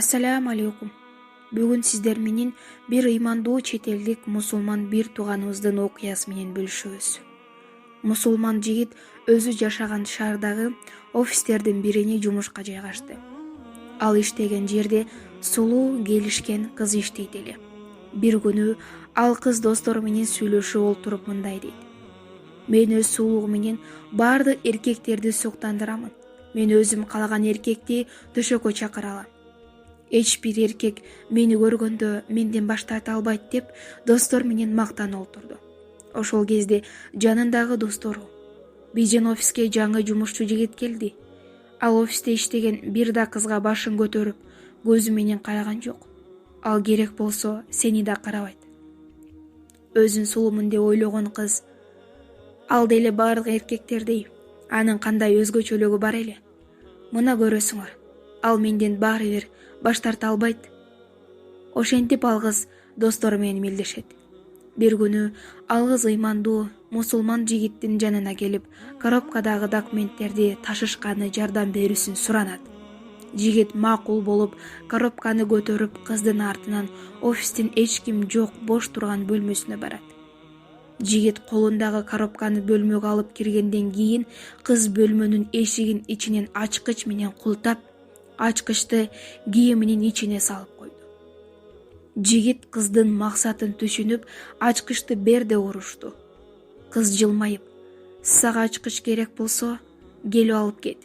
Ассаламу алейкум. Бүгүн сиздер менен бир ыймандуу чет элдик мусулман бир тууганыбыздын окуясы менен бөлүшөбүз. Мусулман жигит өзү жашаган шаардагы офистердин бирине жумушка жайгашты. Ал иштеген жерде сулуу келишкен кыз иштейт эле. Бир күнү ал кыз достору менен сүйлөшүп олтуруп мындай дейт: мен өз сулуулугум менен баардык эркектерди суктандырамын. Мен өзүм каалаган эркекти төшөккө чакыра алам. Эч бир эркек мени көргөндө менден баш тарта албайт деп достор менен мактанып отурду. Ошол кезде жанындагы достору: биздин офиске жаңы жумушчу жигит келди. Ал офисте иштеген бир да кызга башын көтөрүп, көзү менен караган жок. Ал керек болсо сени да карабайт. Өзүн сулуумун деп ойлогон кыз: ал деле баардык эркектердей, анын кандай өзгөчөлүгү бар эле. Мына көрөсүңөр, ал менден баары бир баш тарта албайт. Ошентип ал кыз достору менен мелдешет. Бир күнү ал кыз ыймандуу мусулман жигиттин жанына келип, коробкадагы документтерди ташышканы жардам берүүсүн суранат. Жигит макул болуп, коробканы көтөрүп, кыздын артынан офистин эч ким жок бош турган бөлмөсүнө барат. Жигит колундагы коробканы бөлмөгө алып киргенден кийин кыз бөлмөнүн эшигин ичинен ачкыч менен култап, ачкычты кийиминин ичине салып койду. Жигит кыздын максатын түшүнүп, ачкычты бер деп урушту. Кыз жылмайып: сага ачкыч керек болсо, келип алып кет.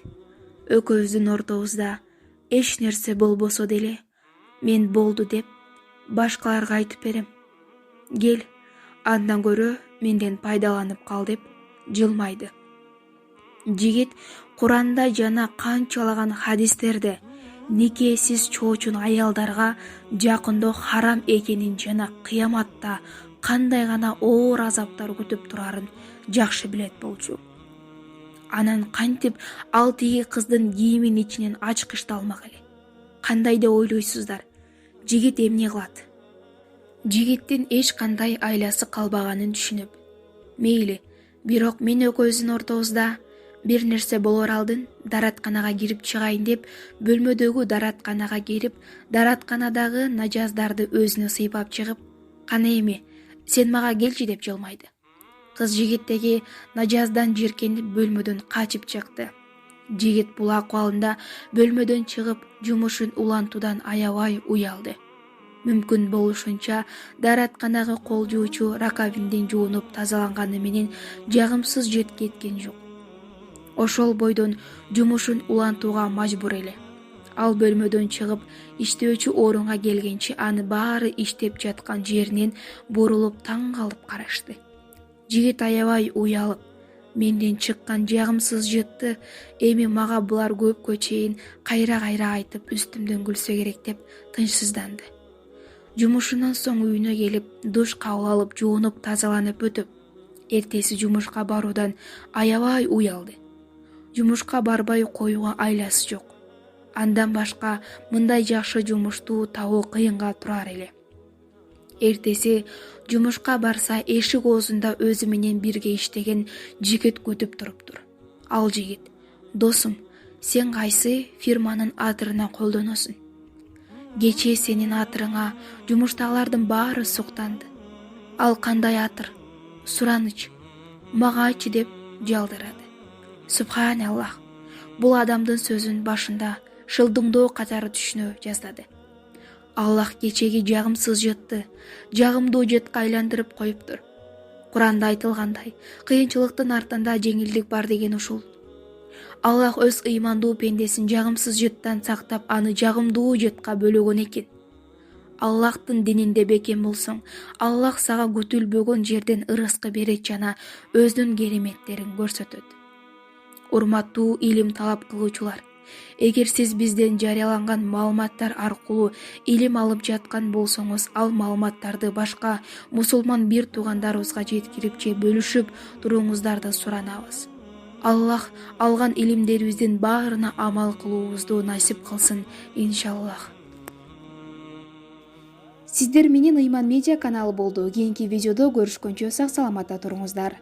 Экөөбүздүн ортобузда эч нерсе болбосо деле, мен болду деп башкаларга айтып берем. Кел, андан көрө менден пайдаланып кал деп жылмайды. Жигит Куранда жана канчалаган хадистерде никесиз чоочун аялдарга жакындоо харам экенин жана кыяматта кандай гана оор азаптар күтүп турарын жакшы билет болчу. Анан кантип ал тиги кыздын кийиминин ичинен ачкычты алмак эле? Кандай деп ойлойсуздар? Жигит эмне кылат? Жигиттин эч кандай айласы калбаганын түшүнүп: мейли, бирок мен экөөбүздүн ортобузда бир нерсе болор алдын даратканага кирип чыгайын деп бөлмөдөгү даратканага кирип, даратканадагы нажаздарды өзүнө сыйпап чыгып: кана эми сен мага келчи деп жылмайды. Кыз жигиттеги нажаздан жиркенип бөлмөдөн качып чыкты. Жигит бул акыбалында бөлмөдөн чыгып, жумушун улантуудан аябай уялды. Мүмкүн болушунча даратканагы кол жуучу раковиндин жуунуп тазаланганы менен жагымсыз жет кеткен жок. Ошол бойдон жумушун улантууга мажбур эле. Ал бөлмөдөн чыгып, иштөөчү орунга келгенче аны баары иштеп жаткан жеринен бурулуп таң калып карашты. Жигит аябай уялып, менден чыккан жагымсыз жытты эми мага булар көпкө чейин кайра айтып үстүмдөн күлсө керек деп тынчсызданды. Жумушунан соң үйүнө келип, душ кабыл алып, жуунуп тазаланып өтүп, эртеси жумушка баруудан аябай уялды. Жумушка барбай коюуга айласы жок. Андан башка мындай жакшы жумушту табуу кыйынга турар эле. Эртеси жумушка барса, эшик оозунда өзү менен бирге иштеген жигит күтүп туруптур. Ал жигит: досум, сен кайсы фирманын атырына колдоносуң? Кечээ сенин атырыңа жумуштагылардын баары суктанды. Ал кандай атыр? Сураныч, мага айтчы деп жалдырады. Субханаллах, бул адамдын сөзүн башында шылдыңдоо катары түшүнө жаздады. Аллах кечеги жагымсыз жытты жагымдуу жытка айландырып коюптур. Куранда айтылгандай, кыйынчылыктын артында жеңилдик бар деген ушул. Аллах өз ыймандуу пендесин жагымсыз жыттан сактап, аны жагымдуу жытка бөлөгөн экен. Аллахтын дининде бекем болсоң, Аллах сага күтүлбөгөн жерден ырыскы берет жана өзүнүн кереметтерин көрсөтөт. Урматтуу илим талап кылуучулар, эгер сиз бизден жарыяланган маалыматтар аркылуу илим алып жаткан болсоңуз, ал маалыматтарды башка мусулман бир туугандарыбызга жеткирип же бөлүшүп туруңуздарды суранабыз. Аллах алган илимдерибиздин баарына амал кылуубузду насип кылсын, иншаллах. Сиздер менен Ыйман медиа каналы болду. Кийинки видеодо көрүшкөнчө сак саламатта туруңуздар.